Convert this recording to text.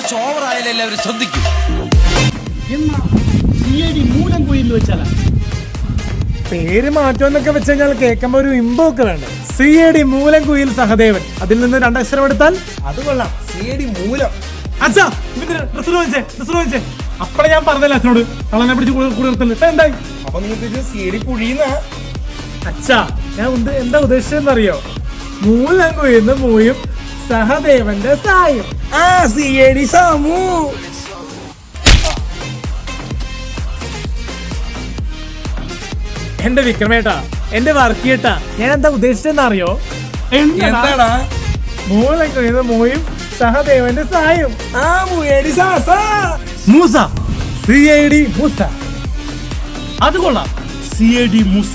കുറച്ച് ഓവറായാലും എല്ലാവരും ശ്രദ്ധിക്കും. എന്നാ CID മൂലംകുഴി എന്ന് വെച്ചാലാ പേര് മാറ്റമെന്നൊക്കെ വെച്ച് കഴിഞ്ഞാൽ കേൾക്കുമ്പോ ഒരു ഇമ്പൊക്കെ വേണ്ടേ. CID മൂലംകുയിൽ സഹദേവൻ, അതിൽ നിന്ന് 2 അക്ഷരം എടുത്താൽ അത് കൊള്ളാം. CID മൂലം. അച്ഛാ ഡ്രസ് വാങ്ങിച്ചേ. അപ്പഴേ ഞാൻ പറഞ്ഞല്ലേ അച്ഛനോട് കള്ളനെ പിടിച്ച് കൂടെ നിർത്തല്ലേ. ഇപ്പൊ എന്തായി? അപ്പൊ നീ CID കുഴിയുന്ന അച്ഛാ ഞാൻ എന്താ ഉദ്ദേശിച്ചെന്നറിയോ? മൂലംകുയിന്ന് മൂയും സഹദേവന്റെ സായും. CID സാമു. എന്റെ വിക്രമേട്ടാ, എന്റെ വർക്കിയേട്ടാ, ഞാൻ എന്താ ഉദ്ദേശിച്ചെന്നറിയോ? എന്താടാ? മൂലംകുയിന്ന് മൂയും സഹദേവന്റെ സായും. മൂസ CID മൂസ. അത് കൊള്ളാം. CID മൂസ.